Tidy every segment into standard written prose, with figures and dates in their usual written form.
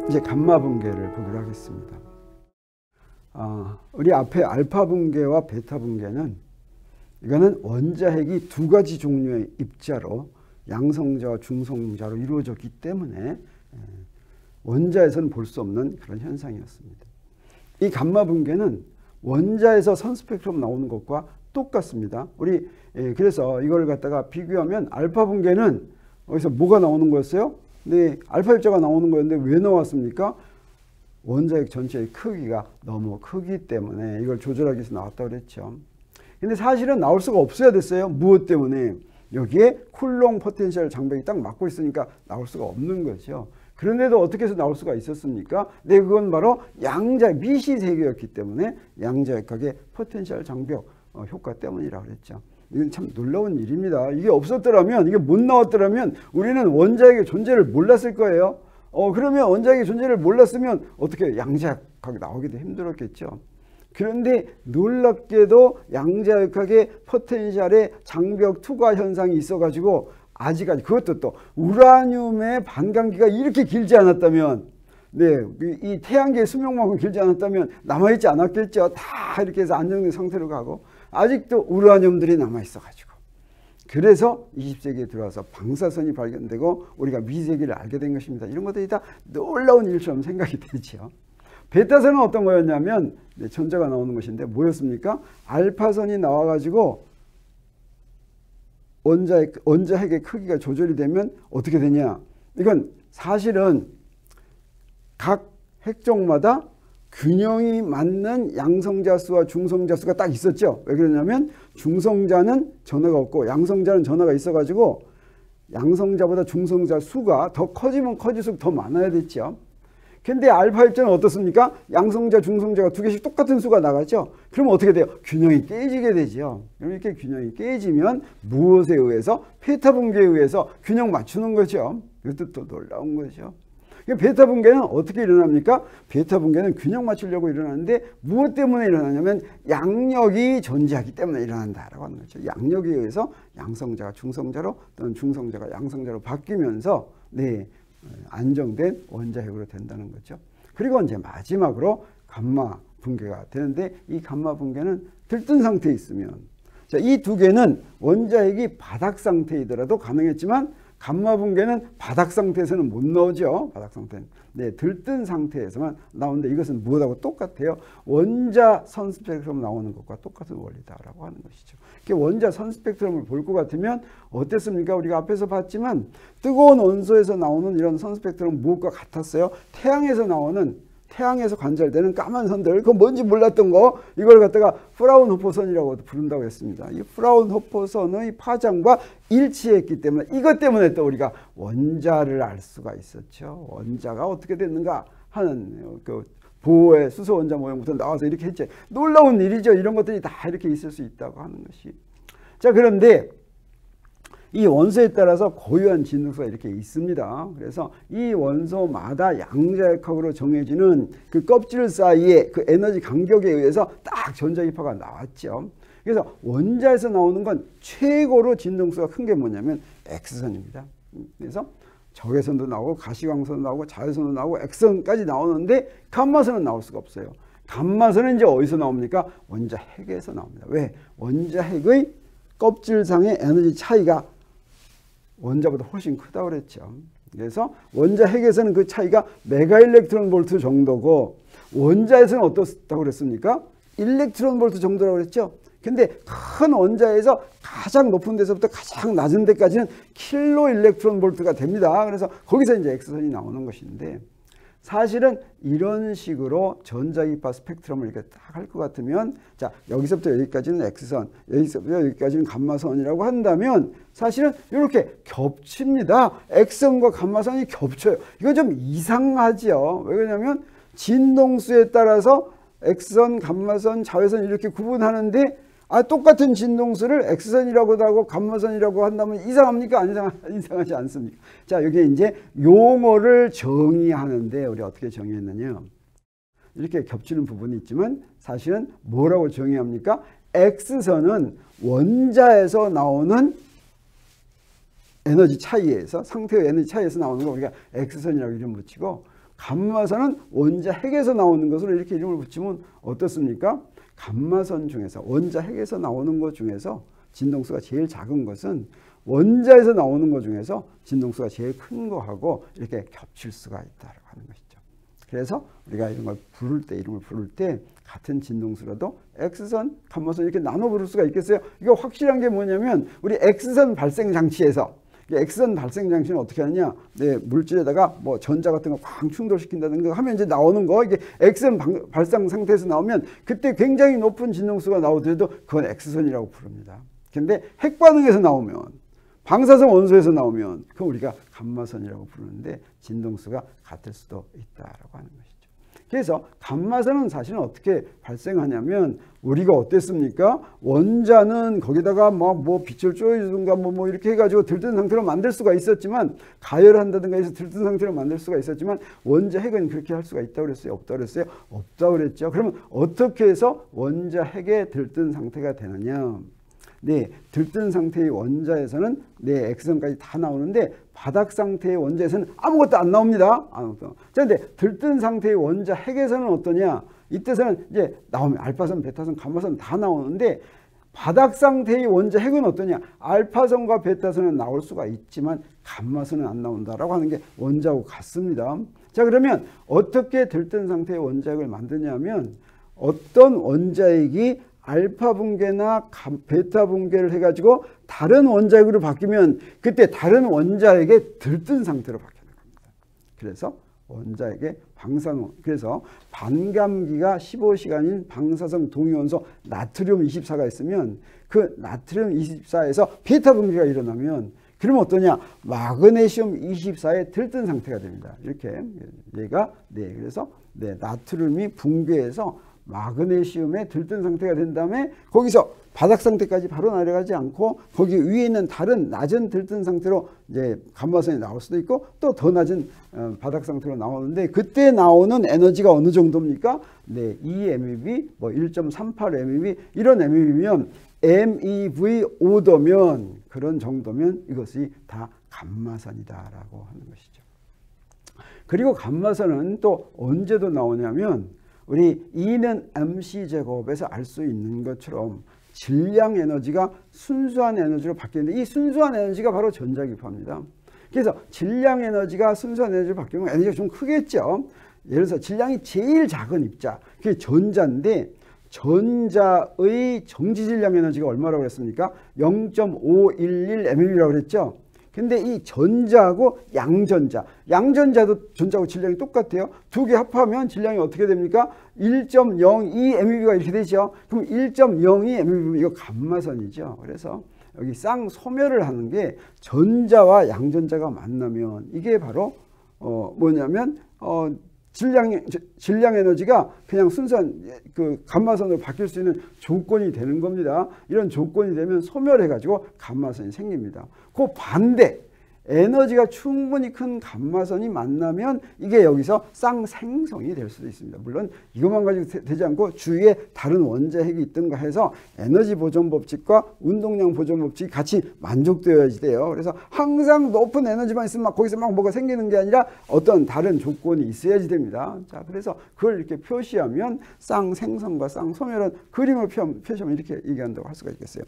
이제 감마 붕괴를 보기로 하겠습니다. 우리 앞에 알파 붕괴와 베타 붕괴는 이거는 원자핵이 두 가지 종류의 입자로 양성자와 중성자로 이루어졌기 때문에 원자에서는 볼 수 없는 그런 현상이었습니다. 이 감마 붕괴는 원자에서 선 스펙트럼 나오는 것과 똑같습니다. 우리 그래서 이걸 갖다가 비교하면 알파 붕괴는 어디서 뭐가 나오는 거였어요? 네, 알파 입자가 나오는 거였는데 왜 나왔습니까? 원자핵 전체의 크기가 너무 크기 때문에 이걸 조절하기 위해서 나왔다고 그랬죠. 근데 사실은 나올 수가 없어야 됐어요. 무엇 때문에? 여기에 쿨롱 포텐셜 장벽이 딱 막고 있으니까 나올 수가 없는 거죠. 그런데도 어떻게 해서 나올 수가 있었습니까? 네, 그건 바로 양자 미시세계였기 때문에 양자역학의 포텐셜 장벽 효과 때문이라고 그랬죠. 이건 참 놀라운 일입니다. 이게 없었더라면, 이게 못 나왔더라면 우리는 원자핵의 존재를 몰랐을 거예요. 그러면 원자핵의 존재를 몰랐으면 어떻게 양자역학이 나오기도 힘들었겠죠. 그런데 놀랍게도 양자역학의 포텐셜의 장벽 투과 현상이 있어가지고 아직까지, 그것도 또 우라늄의 반감기가 이렇게 길지 않았다면, 네, 이 태양계의 수명만큼 길지 않았다면 남아있지 않았겠죠. 다 이렇게 해서 안정된 상태로 가고 아직도 우라늄들이 남아있어가지고, 그래서 20세기에 들어와서 방사선이 발견되고 우리가 미세계를 알게 된 것입니다. 이런 것들이 다 놀라운 일처럼 생각이 되죠. 베타선은 어떤 거였냐면, 네, 전자가 나오는 것인데 뭐였습니까? 알파선이 나와가지고 원자핵의 크기가 조절이 되면 어떻게 되냐? 이건 사실은 각 핵종마다 균형이 맞는 양성자 수와 중성자 수가 딱 있었죠. 왜 그러냐면 중성자는 전하가 없고 양성자는 전하가 있어가지고 양성자보다 중성자 수가 더 커지면 커질수록 더 많아야 됐죠. 근데 알파 입자는 어떻습니까? 양성자, 중성자가 두 개씩 똑같은 수가 나가죠. 그러면 어떻게 돼요? 균형이 깨지게 되죠. 이렇게 균형이 깨지면 무엇에 의해서? 베타 붕괴에 의해서 균형 맞추는 거죠. 이것도 또 놀라운 거죠. 베타 붕괴는 어떻게 일어납니까? 베타 붕괴는 균형 맞추려고 일어나는데 무엇 때문에 일어나냐면 양력이 존재하기 때문에 일어난다라고 하는 거죠. 양력에 의해서 양성자가 중성자로 또는 중성자가 양성자로 바뀌면서, 네, 안정된 원자핵으로 된다는 거죠. 그리고 이제 마지막으로 감마 붕괴가 되는데, 이 감마 붕괴는 들뜬 상태에 있으면, 자, 이 두 개는 원자핵이 바닥 상태이더라도 가능했지만 감마 붕괴는 바닥 상태에서는 못 나오죠. 바닥 상태는. 네, 들뜬 상태에서만 나오는데 이것은 무엇하고 똑같아요? 원자 선 스펙트럼 나오는 것과 똑같은 원리다라고 하는 것이죠. 원자 선 스펙트럼을 볼 것 같으면 어땠습니까? 우리가 앞에서 봤지만 뜨거운 원소에서 나오는 이런 선 스펙트럼 무엇과 같았어요? 태양에서 관찰되는 까만 선들, 그건 뭔지 몰랐던 거, 이걸 갖다가 프라운호퍼선이라고 부른다고 했습니다. 이 프라운호퍼선의 파장과 일치했기 때문에, 이것 때문에 또 우리가 원자를 알 수가 있었죠. 원자가 어떻게 됐는가 하는 그 보호의 수소 원자 모형부터 나와서 이렇게 했죠. 놀라운 일이죠. 이런 것들이 다 이렇게 있을 수 있다고 하는 것이. 자, 그런데 이 원소에 따라서 고유한 진동수가 이렇게 있습니다. 그래서 이 원소마다 양자역학으로 정해지는 그 껍질 사이의 그 에너지 간격에 의해서 딱 전자기파가 나왔죠. 그래서 원자에서 나오는 건 최고로 진동수가 큰 게 뭐냐면 X선입니다. 그래서 적외선도 나오고 가시광선도 나오고 자외선도 나오고 X선까지 나오는데 감마선은 나올 수가 없어요. 감마선은 이제 어디서 나옵니까? 원자핵에서 나옵니다. 왜? 원자핵의 껍질상의 에너지 차이가 원자보다 훨씬 크다고 그랬죠. 그래서 원자핵에서는 그 차이가 메가 일렉트론 볼트 정도고 원자에서는 어떻다고 그랬습니까? 일렉트론 볼트 정도라고 그랬죠. 근데 큰 원자에서 가장 높은 데서부터 가장 낮은 데까지는 킬로 일렉트론 볼트가 됩니다. 그래서 거기서 이제 X선이 나오는 것인데, 사실은 이런 식으로 전자기파 스펙트럼을 이렇게 딱 할 것 같으면, 자, 여기서부터 여기까지는 X선, 여기서부터 여기까지는 감마선이라고 한다면 사실은 이렇게 겹칩니다. X선과 감마선이 겹쳐요. 이건 좀 이상하죠. 왜 그러냐면 진동수에 따라서 X선, 감마선, 자외선 이렇게 구분하는데, 똑같은 진동수를 X선이라고도 하고 감마선이라고 한다면 이상합니까? 안 이상하지 않습니까? 자, 여기 이제 용어를 정의하는데 우리 어떻게 정의했느냐? 이렇게 겹치는 부분이 있지만 사실은 뭐라고 정의합니까? X선은 원자에서 나오는 에너지 차이에서, 상태의 에너지 차이에서 나오는 거 우리가 X선이라고 이름 붙이고, 감마선은 원자 핵에서 나오는 것으로 이렇게 이름을 붙이면 어떻습니까? 감마선 중에서 원자 핵에서 나오는 것 중에서 진동수가 제일 작은 것은 원자에서 나오는 것 중에서 진동수가 제일 큰 거하고 이렇게 겹칠 수가 있다고 하는 것이죠. 그래서 우리가 이런 걸 부를 때, 이름을 부를 때 같은 진동수라도 X선, 감마선 이렇게 나눠 부를 수가 있겠어요? 이거 확실한 게 뭐냐면 우리 X선 발생 장치에서 X선 발생 장치는 어떻게 하느냐? 네, 물질에다가 뭐 전자 같은 거 쾅 충돌시킨다든가 하면 이제 나오는 거 이게 X선 발생 상태에서 나오면 그때 굉장히 높은 진동수가 나오더라도 그건 X선이라고 부릅니다. 근데 핵 반응에서 나오면 방사성 원소에서 나오면 그건 우리가 감마선이라고 부르는데 진동수가 같을 수도 있다라고 하는 것이죠. 그래서 감마선은 사실은 어떻게 발생하냐면 우리가 어땠습니까? 원자는 거기다가 뭐 빛을 쪼여주든가 뭐 이렇게 해가지고 들뜬 상태로 만들 수가 있었지만 가열한다든가 해서 들뜬 상태로 만들 수가 있었지만 원자 핵은 그렇게 할 수가 있다고 그랬어요? 없다고 그랬어요? 없다고 그랬죠. 그러면 어떻게 해서 원자 핵의 들뜬 상태가 되느냐? 네, 들뜬 상태의 원자에서는 네, X선까지 다 나오는데 바닥 상태의 원자에서는 아무것도 안 나옵니다. 아무것도. 자, 근데 들뜬 상태의 원자 핵에서는 어떠냐? 이때서는 이제 나오면 알파선, 베타선, 감마선 다 나오는데 바닥 상태의 원자 핵은 어떠냐? 알파선과 베타선은 나올 수가 있지만 감마선은 안 나온다라고 하는 게 원자하고 같습니다. 자, 그러면 어떻게 들뜬 상태의 원자 핵을 만드냐면 어떤 원자핵이 알파 붕괴나 베타 붕괴를 해가지고 다른 원자핵으로 바뀌면 그때 다른 원자핵의 들뜬 상태로 바뀌는 겁니다. 그래서 원자핵의 그래서 반감기가 15시간인 방사성 동위원소 나트륨 24가 있으면 그 나트륨 24에서 베타 붕괴가 일어나면 그러면 어떠냐? 마그네슘 24의 들뜬 상태가 됩니다. 이렇게 얘가 네, 그래서 네, 나트륨이 붕괴해서 마그네슘의 들뜬 상태가 된 다음에 거기서 바닥 상태까지 바로 내려가지 않고 거기 위에 있는 다른 낮은 들뜬 상태로 이제 감마선이 나올 수도 있고 또 더 낮은 바닥 상태로 나오는데 그때 나오는 에너지가 어느 정도입니까? 네, 2MeV, 뭐 1.38MeV 이런 MeV면 MeV 오더면 그런 정도면 이것이 다 감마선이다라고 하는 것이죠. 그리고 감마선은 또 언제도 나오냐면 우리 E는 mc 제곱에서 알 수 있는 것처럼 질량 에너지가 순수한 에너지로 바뀌는데 이 순수한 에너지가 바로 전자기파입니다. 그래서 질량 에너지가 순수한 에너지로 바뀌면 에너지가 좀 크겠죠. 예를 들어서 질량이 제일 작은 입자, 그게 전자인데 전자의 정지 질량 에너지가 얼마라고 그랬습니까? 0.511 MeV라고 그랬죠. 근데 이 전자하고 양전자도 전자하고 질량이 똑같아요. 두 개 합하면 질량이 어떻게 됩니까? 1.02 MeV가 이렇게 되죠. 그럼 1.02 MeV 이거 감마선이죠. 그래서 여기 쌍소멸을 하는 게 전자와 양전자가 만나면 이게 바로 뭐냐면 질량 에너지가 그냥 순수한 그 감마선으로 바뀔 수 있는 조건이 되는 겁니다. 이런 조건이 되면 소멸해가지고 감마선이 생깁니다. 그 반대 에너지가 충분히 큰 감마선이 만나면 이게 여기서 쌍생성이 될 수도 있습니다. 물론 이것만 가지고 되지 않고 주위에 다른 원자핵이 있든가 해서 에너지 보존 법칙과 운동량 보존 법칙이 같이 만족되어야지 돼요. 그래서 항상 높은 에너지만 있으면 막 거기서 막 뭐가 생기는 게 아니라 어떤 다른 조건이 있어야지 됩니다. 자, 그래서 그걸 이렇게 표시하면 쌍생성과 쌍소멸은 그림을 표시하면 이렇게 얘기한다고 할 수가 있겠어요.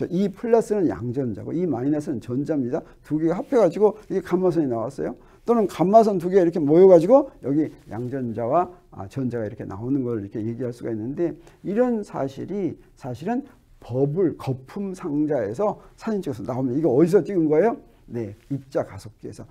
이 플러스는 양전자고 이 마이너스는 전자입니다. 두 개가 합해가지고 이게 감마선이 나왔어요. 또는 감마선 두 개가 이렇게 모여가지고 여기 양전자와 전자가 이렇게 나오는 걸 이렇게 얘기할 수가 있는데 이런 사실이 사실은 거품 상자에서 사진 찍어서 나오면 이거 어디서 찍은 거예요? 네, 입자 가속기에서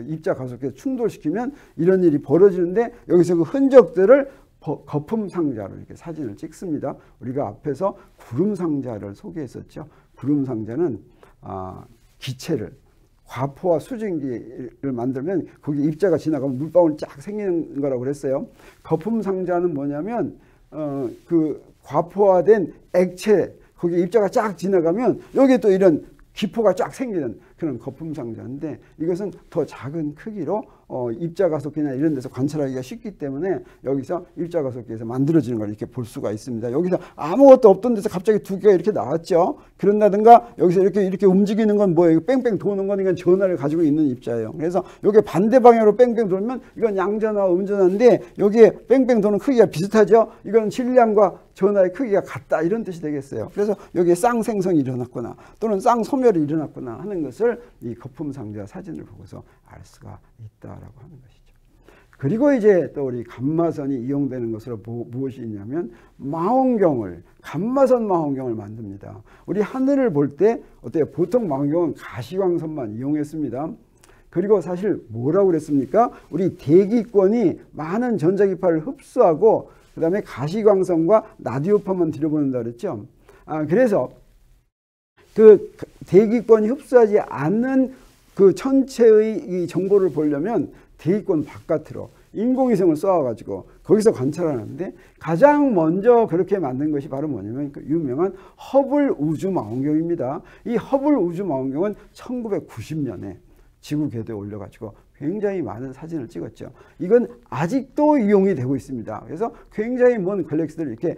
입자 가속기에서 충돌시키면 이런 일이 벌어지는데 여기서 그 흔적들을 거품 상자로 이렇게 사진을 찍습니다. 우리가 앞에서 구름 상자를 소개했었죠. 구름 상자는 기체를 과포와 수증기를 만들면 거기 입자가 지나가면 물방울이 쫙 생기는 거라고 그랬어요. 거품 상자는 뭐냐면 그 과포화된 액체 거기 입자가 쫙 지나가면 여기에 또 이런 기포가 쫙 생기는 그런 거품 상자인데 이것은 더 작은 크기로 입자가속기나 이런 데서 관찰하기가 쉽기 때문에 여기서 입자가속기에서 만들어지는 걸 이렇게 볼 수가 있습니다. 여기서 아무것도 없던 데서 갑자기 두 개가 이렇게 나왔죠. 그런다든가 여기서 이렇게 움직이는 건 뭐예요? 뺑뺑 도는 건 이건 전하를 가지고 있는 입자예요. 그래서 여기 반대 방향으로 뺑뺑 돌면 이건 양전하와 음전하인데 여기에 뺑뺑 도는 크기가 비슷하죠. 이건 질량과 전하의 크기가 같다 이런 뜻이 되겠어요. 그래서 여기에 쌍생성이 일어났거나 또는 쌍소멸이 일어났거나 하는 것을 이 거품상자 사진을 보고서 알 수가 있다라고 하는 것이죠. 그리고 이제 또 우리 감마선이 이용되는 것으로 무엇이 있냐면 망원경을 감마선 망원경을 만듭니다. 우리 하늘을 볼 때 어때요? 보통 망원경은 가시광선만 이용했습니다. 그리고 사실 뭐라고 그랬습니까? 우리 대기권이 많은 전자기파를 흡수하고 그 다음에 가시광선과 라디오파만 들여보낸다 그랬죠. 그래서 그 대기권이 흡수하지 않는 그 천체의 이 정보를 보려면 대기권 바깥으로 인공위성을 쏘아가지고 거기서 관찰하는데 가장 먼저 그렇게 만든 것이 바로 뭐냐면 그 유명한 허블 우주망원경입니다. 이 허블 우주망원경은 1990년에 지구 궤도에 올려가지고 굉장히 많은 사진을 찍었죠. 이건 아직도 이용이 되고 있습니다. 그래서 굉장히 먼 갤럭시들을 이렇게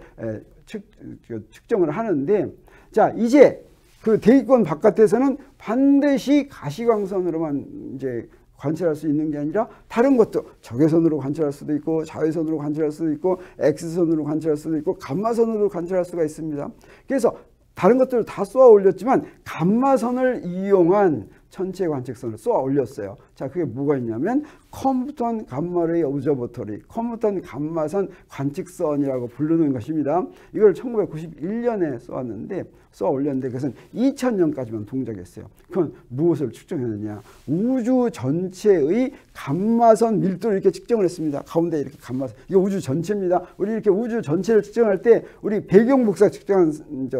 측정을 하는데 자 이제 그 대기권 바깥에서는 반드시 가시광선으로만 이제 관찰할 수 있는 게 아니라 다른 것도 적외선으로 관찰할 수도 있고 자외선으로 관찰할 수도 있고 X선으로 관찰할 수도 있고 감마선으로 관찰할 수가 있습니다. 그래서 다른 것들을 다 쏘아 올렸지만 감마선을 이용한 천체 관측선을 쏘아 올렸어요. 자, 그게 뭐가 있냐면 컴프턴 감마레이 오저버터리, 컴프턴 감마선 관측선이라고 부르는 것입니다. 이걸 1991년에 쏘아 올렸는데 그것은 2000년까지만 동작했어요. 그건 무엇을 측정했느냐? 우주 전체의 감마선 밀도를 이렇게 측정을 했습니다. 가운데 이렇게 감마선. 이거 우주 전체입니다. 우리 이렇게 우주 전체를 측정할 때 우리 배경 복사 측정한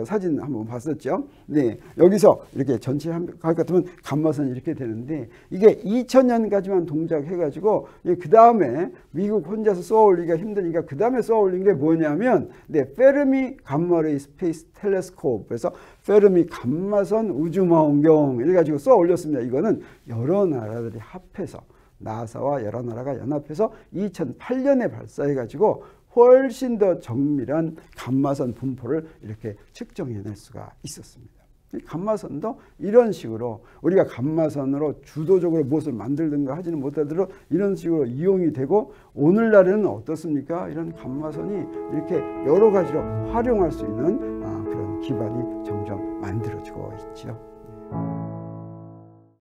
사진 한번 봤었죠. 네, 여기서 이렇게 전체 할 것 같으면 감마선이 이렇게 되는데 이게 2000년까지만 동작해가지고 그 다음에 미국 혼자서 쏘아 올리기가 힘드니까 그 다음에 쏘아 올린 게 뭐냐면 페르미 감마레이 스페이스 텔레스코프, 그래서 페르미 감마선 우주망원경 이래가지고 쏘아 올렸습니다. 이거는 여러 나라들이 합해서 나사와 여러 나라가 연합해서 2008년에 발사해가지고 훨씬 더 정밀한 감마선 분포를 이렇게 측정해낼 수가 있었습니다. 감마선도 이런 식으로 우리가 감마선으로 주도적으로 무엇을 만들든가 하지는 못하도록 이런 식으로 이용이 되고 오늘날에는 어떻습니까? 이런 감마선이 이렇게 여러 가지로 활용할 수 있는 그런 기반이 점점 만들어지고 있죠.